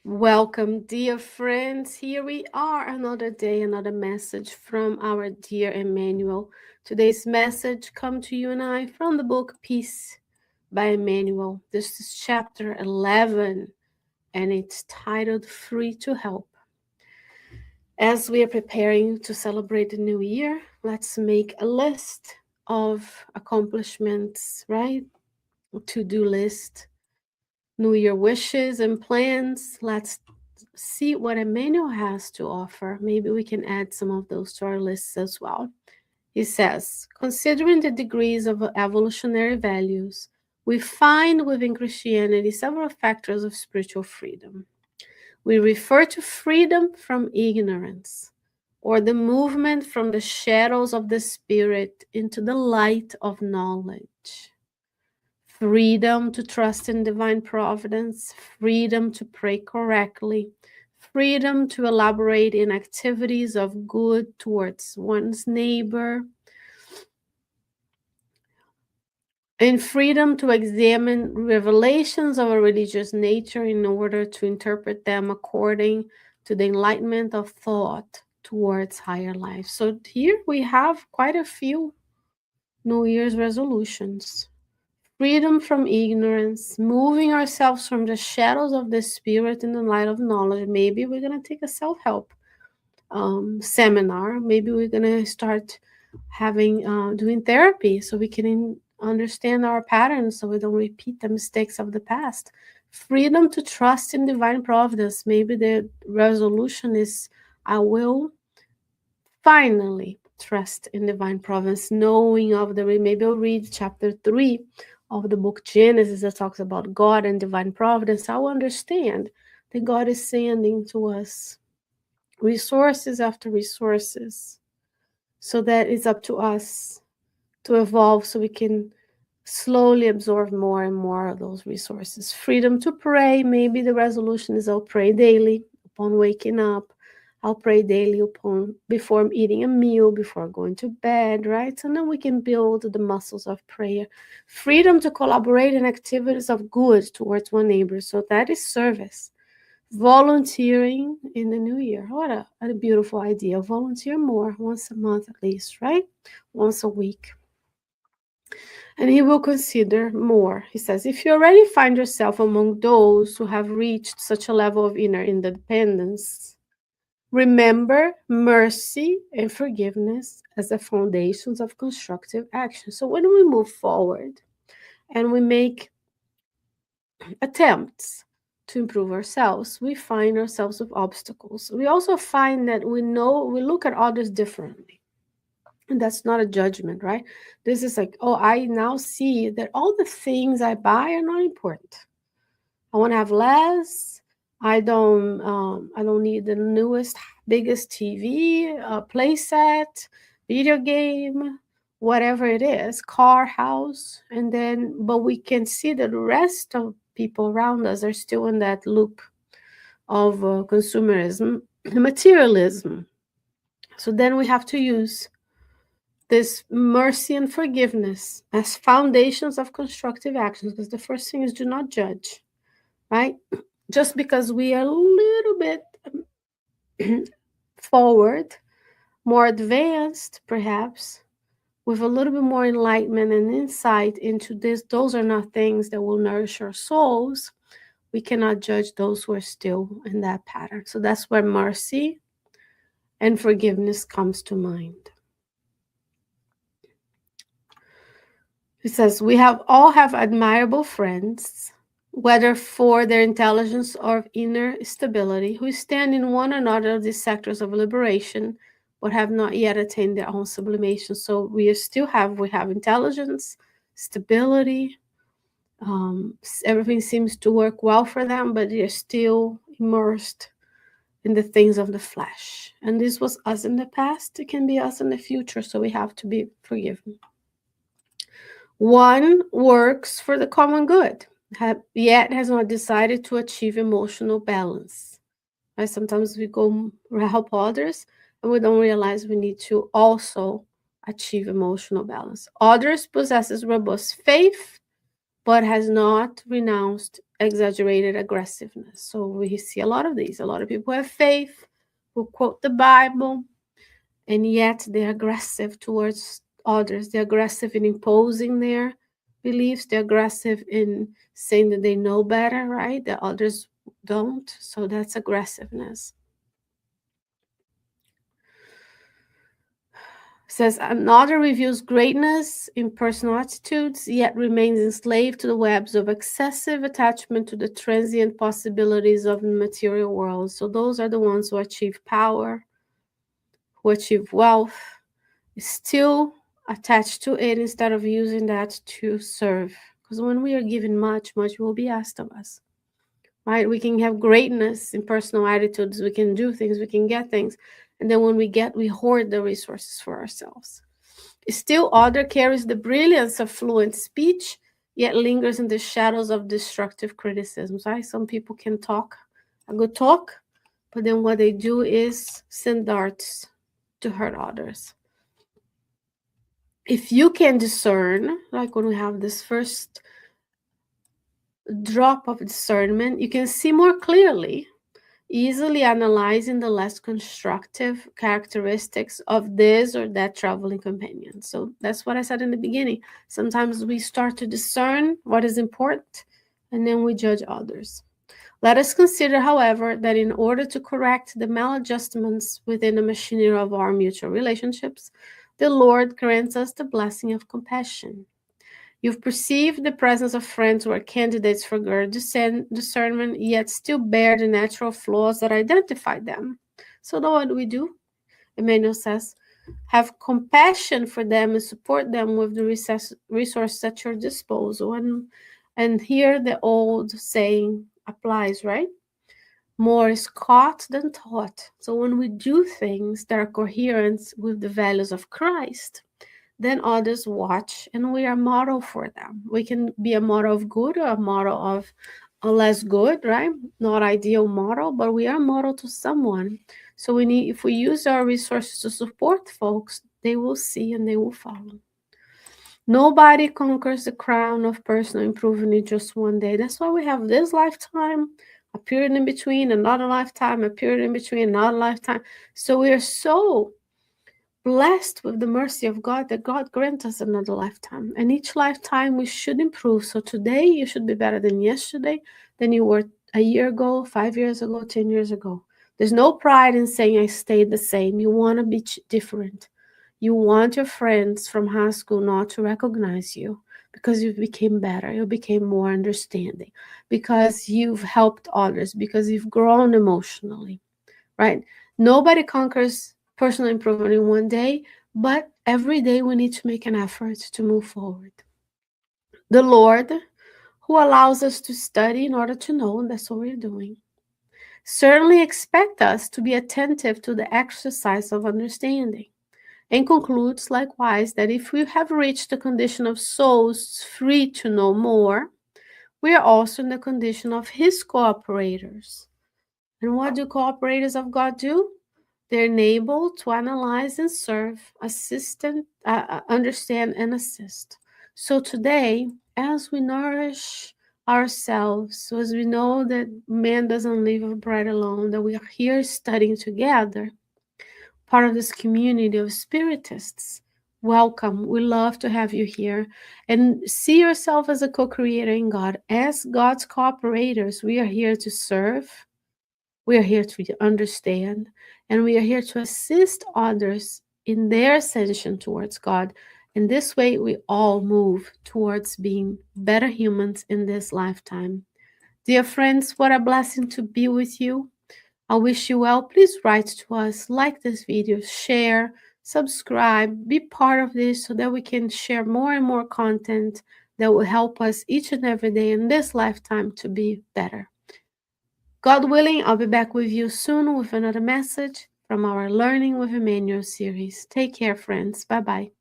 Welcome, dear friends. Here we are, another day, another message from our dear Emmanuel. Today's message comes to you and I from the book Peace by Emmanuel. This is chapter 11, and it's titled Free to Help. As we are preparing to celebrate the new year, let's make a list of accomplishments, right? A to-do list, New Year wishes and plans. Let's see what Emmanuel has to offer. Maybe we can add some of those to our lists as well. He says, considering the degrees of evolutionary values, we find within Christianity several factors of spiritual freedom. We refer to freedom from ignorance, or the movement from the shadows of the spirit into the light of knowledge. Freedom to trust in divine providence, freedom to pray correctly, freedom to elaborate in activities of good towards one's neighbor, and freedom to examine revelations of a religious nature in order to interpret them according to the enlightenment of thought towards higher life. So here we have quite a few New Year's resolutions. Freedom from ignorance, moving ourselves from the shadows of the spirit in the light of knowledge. Maybe we're going to take a self-help seminar. Maybe we're going to start having doing therapy so we can understand our patterns so we don't repeat the mistakes of the past. Freedom to trust in divine providence. Maybe the resolution is I will finally trust in divine providence, knowing of the maybe I'll read chapter 3 of the book Genesis that talks about God and divine providence. I'll understand that God is sending to us resources after resources, so that it's up to us to evolve so we can slowly absorb more and more of those resources. Freedom to pray. Maybe the resolution is I'll pray daily upon waking up. I'll pray daily upon before eating a meal, before going to bed, right? So then we can build the muscles of prayer. Freedom to collaborate in activities of good towards one neighbor. So that is service. Volunteering in the new year. What a beautiful idea. Volunteer more, once a month at least, right? Once a week. And he will consider more. He says, if you already find yourself among those who have reached such a level of inner independence, remember mercy and forgiveness as the foundations of constructive action. So when we move forward and we make attempts to improve ourselves, we find ourselves with obstacles. We also find that we look at others differently. And that's not a judgment, right? This is like, oh, I now see that all the things I buy are not important. I want to have less. I don't need the newest, biggest TV, playset, video game, whatever it is, car, house, but we can see that the rest of people around us are still in that loop of consumerism, materialism. So then we have to use this mercy and forgiveness as foundations of constructive actions, because the first thing is do not judge, right? Just because we are a little bit forward, more advanced, perhaps, with a little bit more enlightenment and insight into this, those are not things that will nourish our souls. We cannot judge those who are still in that pattern. So that's where mercy and forgiveness comes to mind. He says, we all have admirable friends, whether for their intelligence or inner stability, who stand in one or another of these sectors of liberation, but have not yet attained their own sublimation. So we have intelligence, stability, everything seems to work well for them, but they're still immersed in the things of the flesh. And this was us in the past. It can be us in the future, so we have to be forgiven. One works for the common good, yet has not decided to achieve emotional balance. Right? Sometimes we go help others, and we don't realize we need to also achieve emotional balance. Others possesses robust faith, but has not renounced exaggerated aggressiveness. So we see a lot of these. A lot of people have faith, who quote the Bible, and yet they're aggressive towards others. They're aggressive in imposing their beliefs. They're aggressive in saying that they know better, right? That others don't. So that's aggressiveness. Says another reviews greatness in personal attitudes, yet remains enslaved to the webs of excessive attachment to the transient possibilities of the material world. So those are the ones who achieve power, who achieve wealth, still attached to it instead of using that to serve. Because when we are given much, much will be asked of us. Right? We can have greatness in personal attitudes, we can do things, we can get things. And then when we hoard the resources for ourselves. Still, other carries the brilliance of fluent speech, yet lingers in the shadows of destructive criticisms. Right? Some people can talk a good talk, but then what they do is send darts to hurt others. If you can discern, like when we have this first drop of discernment, you can see more clearly, easily analyzing the less constructive characteristics of this or that traveling companion. So that's what I said in the beginning. Sometimes we start to discern what is important and then we judge others. Let us consider, however, that in order to correct the maladjustments within the machinery of our mutual relationships, the Lord grants us the blessing of compassion. You've perceived the presence of friends who are candidates for good discernment, yet still bear the natural flaws that identify them. So, what do we do? Emmanuel says, have compassion for them and support them with the resources at your disposal. And here the old saying applies, right? More is caught than taught. So when we do things that are coherent with the values of Christ, then others watch and we are model for them. We can be a model of good or a model of a less good, right? Not ideal model, but we are model to someone. So we need, if we use our resources to support folks, they will see and they will follow. Nobody conquers the crown of personal improvement in just one day. That's why we have this lifetime, a period in between, another lifetime, a period in between, another lifetime. So we are so blessed with the mercy of God that God grants us another lifetime. And each lifetime we should improve. So today you should be better than yesterday, than you were a year ago, 5 years ago, 10 years ago. There's no pride in saying I stayed the same. You want to be different. You want your friends from high school not to recognize you because you became better, you became more understanding, because you've helped others, because you've grown emotionally, right? Nobody conquers personal improvement in one day, but every day we need to make an effort to move forward. The Lord, who allows us to study in order to know, and that's what we're doing, certainly expect us to be attentive to the exercise of understanding, and concludes likewise that if we have reached the condition of souls free to know more, we are also in the condition of his cooperators. And what do cooperators of God do? They're enabled to analyze and serve, understand, and assist. So today, as we nourish ourselves, so as we know that man doesn't live of bread alone, that we are here studying together, part of this community of Spiritists, welcome. We love to have you here. And see yourself as a co-creator in God. As God's cooperators, we are here to serve, we are here to understand, and we are here to assist others in their ascension towards God. In this way, we all move towards being better humans in this lifetime. Dear friends, what a blessing to be with you. I wish you well. Please write to us, like this video, share, subscribe, be part of this so that we can share more and more content that will help us each and every day in this lifetime to be better. God willing, I'll be back with you soon with another message from our Learning with Emmanuel series. Take care, friends. Bye-bye.